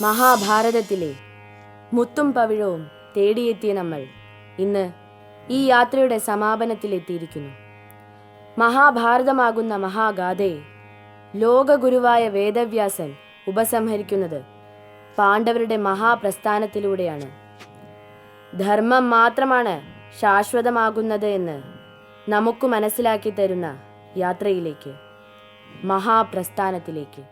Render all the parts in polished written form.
മഹാഭാരതത്തിലെ മുത്തും പവിഴവും തേടിയെത്തിയ നമ്മൾ ഇന്ന് ഈ യാത്രയുടെ സമാപനത്തിലെത്തിയിരിക്കുന്നു. മഹാഭാരതമാകുന്ന മഹാഗാഥയെ ലോകഗുരുവായ വേദവ്യാസൻ ഉപസംഹരിക്കുന്നത് പാണ്ഡവരുടെ മഹാപ്രസ്ഥാനത്തിലൂടെയാണ്. ധർമ്മം മാത്രമാണ് ശാശ്വതമാകുന്നത് എന്ന് നമുക്ക് മനസ്സിലാക്കി തരുന്ന യാത്രയിലേക്ക്, മഹാപ്രസ്ഥാനത്തിലേക്ക്.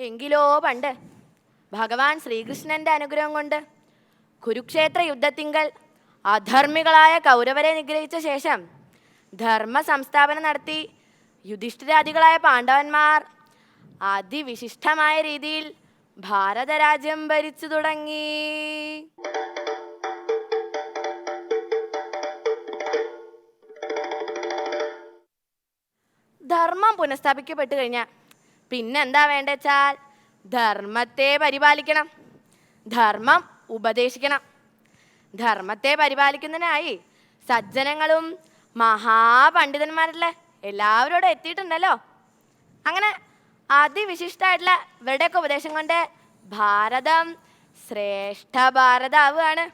എങ്കിലോ പണ്ട് ഭഗവാൻ ശ്രീകൃഷ്ണന്റെ അനുഗ്രഹം കൊണ്ട് കുരുക്ഷേത്ര യുദ്ധത്തിങ്കൽ അധർമ്മികളായ കൗരവരെ നിഗ്രഹിച്ച ശേഷം ധർമ്മ സംസ്ഥാപനം നടത്തി യുധിഷ്ഠിരാദികളായ പാണ്ഡവന്മാർ അതിവിശിഷ്ടമായ രീതിയിൽ ഭാരതരാജ്യം ഭരിച്ചു തുടങ്ങി. ധർമ്മം പുനഃസ്ഥാപിക്കപ്പെട്ടു കഴിഞ്ഞാൽ പിന്നെന്താ വേണ്ടെച്ചാൽ ധർമ്മത്തെ പരിപാലിക്കണം, ധർമ്മം ഉപദേശിക്കണം. ധർമ്മത്തെ പരിപാലിക്കുന്നതിനായി സജ്ജനങ്ങളും മഹാപണ്ഡിതന്മാരല്ലേ എല്ലാവരോടും എത്തിയിട്ടുണ്ടല്ലോ. അങ്ങനെ അതിവിശിഷ്ടമായിട്ടുള്ള ഇവരുടെയൊക്കെ ഉപദേശം കൊണ്ട് ഭാരതം ശ്രേഷ്ഠ ഭാരതാവുകയാണ്.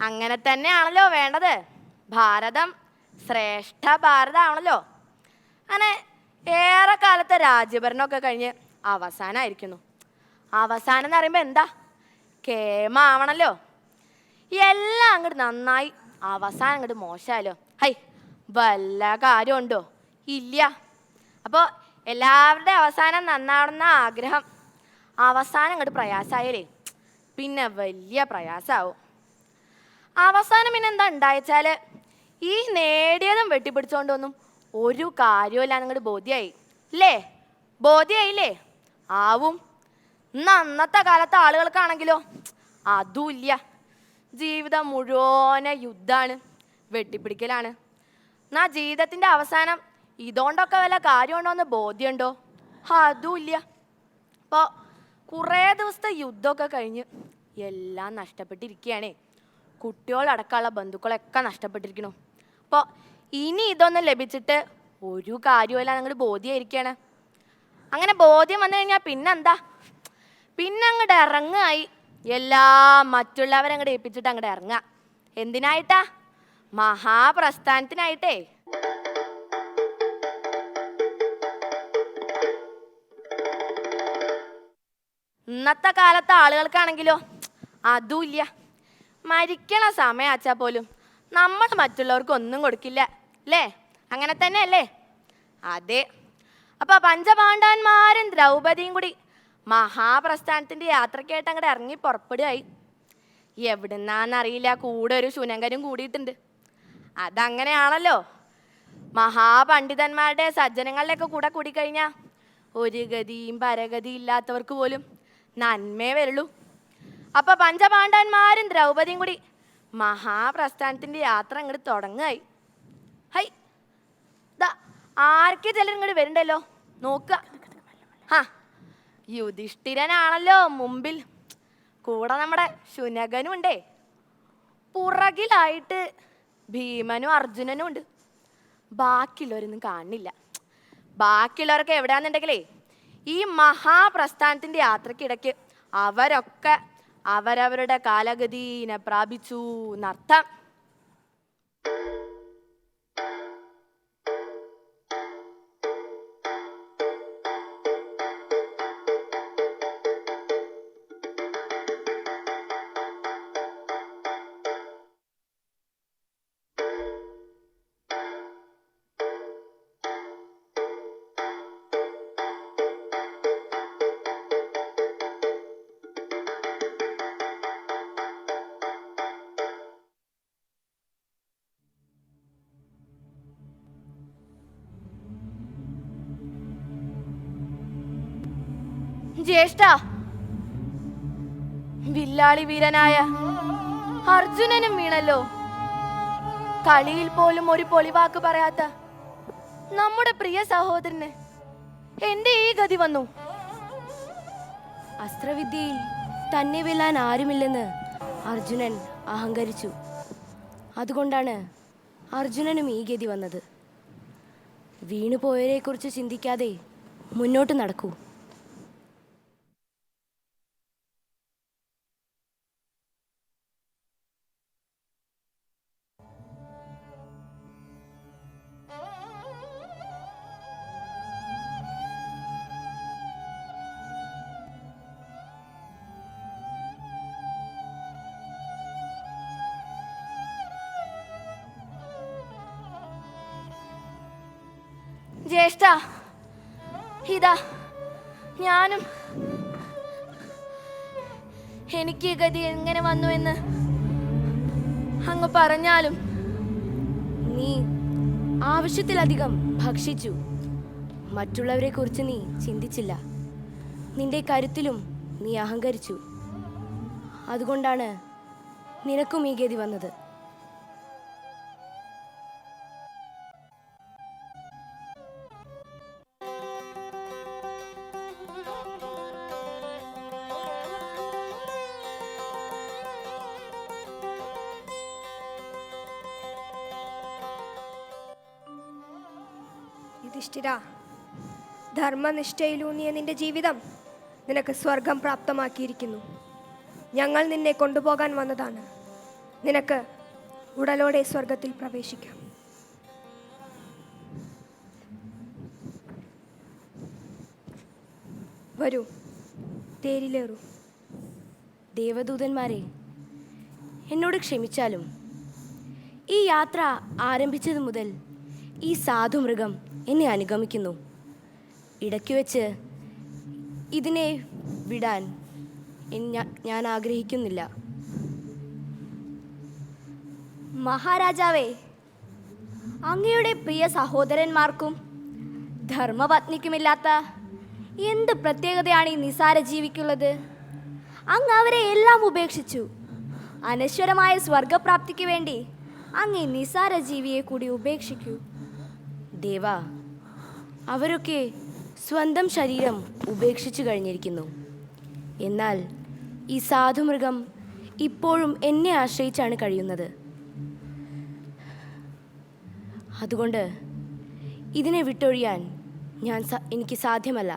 അങ്ങനെ തന്നെയാണല്ലോ വേണ്ടത്. ഭാരതം ശ്രേഷ്ഠ ഭാരതമാണല്ലോ. അങ്ങനെ ഏറെക്കാലത്തെ രാജ്യഭരണമൊക്കെ കഴിഞ്ഞ് അവസാനമായിരിക്കുന്നു. അവസാനം എന്ന് പറയുമ്പോൾ എന്താ, കേമാവണല്ലോ. എല്ലാം അങ്ങോട്ട് നന്നായി അവസാനം അങ്ങോട്ട് മോശമായല്ലോ, ഹൈ വല്ല കാര്യമുണ്ടോ? ഇല്ല. അപ്പോൾ എല്ലാവരുടെ അവസാനം നന്നാവണമെന്ന ആഗ്രഹം അവസാനം അങ്ങോട്ട് പ്രയാസമായാലേ പിന്നെ വലിയ പ്രയാസമാവും. അവസാനം പിന്നെ എന്താ ഉണ്ടായിച്ചാൽ ഈ നേടിയതും വെട്ടിപ്പിടിച്ചോണ്ടൊന്നും ഒരു കാര്യമില്ല അങ്ങോട്ട് ബോധ്യമായി അല്ലേ? ബോധ്യമായില്ലേ? ആവും. ഇന്ന് അന്നത്തെ കാലത്തെ ആളുകൾക്കാണെങ്കിലോ അതും ഇല്ല. ജീവിതം മുഴുവനെ യുദ്ധമാണ്, വെട്ടിപ്പിടിക്കലാണ്. എന്നാ ജീവിതത്തിൻ്റെ അവസാനം ഇതുകൊണ്ടൊക്കെ വല്ല കാര്യമുണ്ടോ എന്ന് ബോധ്യമുണ്ടോ? അതും ഇല്ല. അപ്പോൾ കുറേ ദിവസത്തെ യുദ്ധമൊക്കെ കഴിഞ്ഞ് എല്ലാം നഷ്ടപ്പെട്ടിരിക്കുകയാണേ. കുട്ടികളടക്കമുള്ള ബന്ധുക്കളൊക്കെ നഷ്ടപ്പെട്ടിരിക്കണു. അപ്പോൾ ഇനി ഇതൊന്നും ലഭിച്ചിട്ട് ഒരു കാര്യമല്ല അങ്ങോട്ട് ബോധ്യമായിരിക്കുകയാണ്. അങ്ങനെ ബോധ്യം വന്നു കഴിഞ്ഞാൽ പിന്നെന്താ, പിന്നെ അങ്ങോട്ട് ഇറങ്ങായി എല്ലാം മറ്റുള്ളവരങ്ങോട്ട് ഏൽപ്പിച്ചിട്ട് അങ്ങോട്ട് ഇറങ്ങുക. എന്തിനായിട്ടാ? മഹാപ്രസ്ഥാനത്തിനായിട്ടേ. ഇന്നത്തെ കാലത്തെ ആളുകൾക്കാണെങ്കിലോ അതും ഇല്ല. മരിക്കണ സമയമാച്ചാൽ പോലും നമ്മൾ മറ്റുള്ളവർക്ക് ഒന്നും കൊടുക്കില്ല അല്ലേ? അങ്ങനെ തന്നെ അല്ലേ? അതെ. അപ്പോൾ പഞ്ചപാണ്ഡവന്മാരും ദ്രൗപദിയും കൂടി മഹാപ്രസ്ഥാനത്തിൻ്റെ യാത്രയ്ക്കായിട്ട് അങ്ങോട്ട് ഇറങ്ങി പുറപ്പെടുകയായി. എവിടുന്നാന്നറിയില്ല, കൂടെ ഒരു ശുനകനും കൂടിയിട്ടുണ്ട്. അതങ്ങനെയാണല്ലോ, മഹാപണ്ഡിതന്മാരുടെ സജ്ജനങ്ങളുടെയൊക്കെ കൂടെ കൂടിക്കഴിഞ്ഞാൽ ഒരു ഗതിയും പരഗതിയും ഇല്ലാത്തവർക്ക് പോലും നന്മേ വരുള്ളൂ. അപ്പോൾ പഞ്ചപാണ്ഡവന്മാരും ദ്രൗപദിയും കൂടി മഹാപ്രസ്ഥാനത്തിൻ്റെ യാത്ര അങ്ങോട്ട് തുടങ്ങായി. ഹൈ ദാ ആർക്കെ ചിലർ ഇങ്ങോട്ട് വരുന്നുണ്ടല്ലോ, നോക്കുക. ആ യുധിഷ്ഠിരനാണല്ലോ മുമ്പിൽ, കൂടെ നമ്മുടെ ശുനകനും ഉണ്ടേ. പുറകിലായിട്ട് ഭീമനും അർജുനനും ഉണ്ട്. ബാക്കിയുള്ളവരൊന്നും കാണില്ല. ബാക്കിയുള്ളവരൊക്കെ എവിടെയാണെന്നുണ്ടെങ്കിലേ ഈ മഹാപ്രസ്ഥാനത്തിൻ്റെ യാത്രക്കിടയ്ക്ക് അവരൊക്കെ അവരവരുടെ കാലഗതിനെ പ്രാപിച്ചു എന്നർത്ഥം. ജ്യേഷ്ഠ, വില്ലാളി വീരനായ അർജുനനും വീണല്ലോ. കളിയിൽ പോലും ഒരു പൊളിവാക്ക് പറയാത്ത നമ്മുടെ പ്രിയ സഹോദരന് എന്റെ ഈ ഗതി വന്നു. അസ്ത്രവിദ്യയിൽ തന്നെ വെല്ലാൻ ആരുമില്ലെന്ന് അർജുനൻ അഹങ്കരിച്ചു. അതുകൊണ്ടാണ് അർജുനനും ഈ ഗതി വന്നത്. വീണുപോയവരെക്കുറിച്ച് ചിന്തിക്കാതെ മുന്നോട്ട് നടക്കൂ. ജ്യേഷ്ഠ, ഇതാ ഞാനും. എനിക്ക് ഈ ഗതി എങ്ങനെ വന്നു എന്ന് അങ്ങ് പറഞ്ഞാലും. നീ ആവശ്യത്തിലധികം ഭക്ഷിച്ചു. മറ്റുള്ളവരെ കുറിച്ച് നീ ചിന്തിച്ചില്ല. നിന്റെ കരുത്തിലും നീ അഹങ്കരിച്ചു. അതുകൊണ്ടാണ് നിനക്കും ഈ ഗതി വന്നത്. യുധിഷ്ഠിര, ധർമ്മനിഷ്ഠയിലൂന്നിയ നിന്റെ ജീവിതം നിനക്ക് സ്വർഗം പ്രാപ്തമാക്കിയിരിക്കുന്നു. ഞങ്ങൾ നിന്നെ കൊണ്ടുപോകാൻ വന്നതാണ്. നിനക്ക് ഉടലോടെ സ്വർഗത്തിൽ പ്രവേശിക്കാം. വരൂ, തേരിലേറൂ. ദേവദൂതന്മാരെ, എന്നോട് ക്ഷമിച്ചാലും ഈ യാത്ര ആരംഭിച്ചത് മുതൽ ഈ സാധുമൃഗം എന്നെ അനുഗമിക്കുന്നു. ഇടയ്ക്ക് വെച്ച് ഇതിനെ വിടാൻ ഞാൻ ആഗ്രഹിക്കുന്നില്ല. മഹാരാജാവേ, അങ്ങയുടെ പ്രിയ സഹോദരന്മാർക്കും ധർമ്മപത്നിക്കുമില്ലാത്ത എന്ത് പ്രത്യേകതയാണ് ഈ നിസാര ജീവിക്കുള്ളത്? അങ്ങ് അവരെ എല്ലാം ഉപേക്ഷിച്ചു. അനശ്വരമായ സ്വർഗപ്രാപ്തിക്ക് വേണ്ടി അങ്ങ് ഈ നിസാര ജീവിയെ കൂടി ഉപേക്ഷിക്കൂ. ദേവ, അവരൊക്കെ സ്വന്തം ശരീരം ഉപേക്ഷിച്ചു കഴിഞ്ഞിരിക്കുന്നു. എന്നാൽ ഈ സാധുമൃഗം ഇപ്പോഴും എന്നെ ആശ്രയിച്ചാണ് കഴിയുന്നത്. അതുകൊണ്ട് ഇതിനെ വിട്ടൊഴിയാൻ എനിക്ക് സാധ്യമല്ല.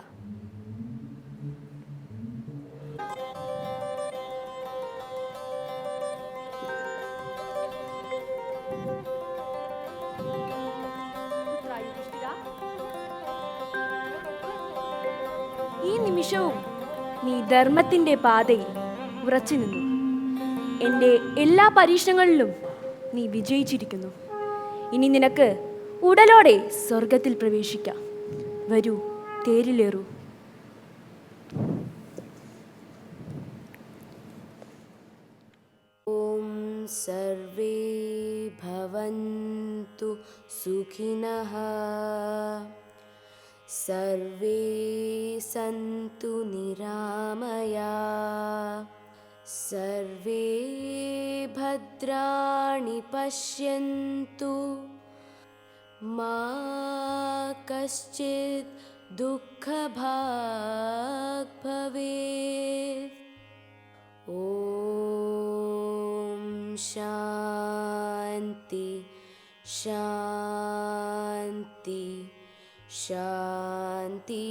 ഈ നിമിഷവും നീ ധർമ്മത്തിൻ്റെ പാതയിൽ ഉറച്ചു നിന്നു. എൻ്റെ എല്ലാ പരീക്ഷണങ്ങളിലും നീ വിജയിച്ചിരിക്കുന്നു. ഇനി നിനക്ക് ഉടലോടെ സ്വർഗത്തിൽ പ്രവേശിക്കാം. വരൂ, തേരിലേറൂ. ഓം സർവേ ഭവന്തു സുഖിനഃ, സർവേ സന്തു നിരാമയാ, സർവേ ഭദ്രാണി പശ്യന്തു, മാ കശ്ചിത് ദുഃഖഭാഗ് ഭവേത്. ഓം ശാന്തി ശാന്തി ശാന്തി.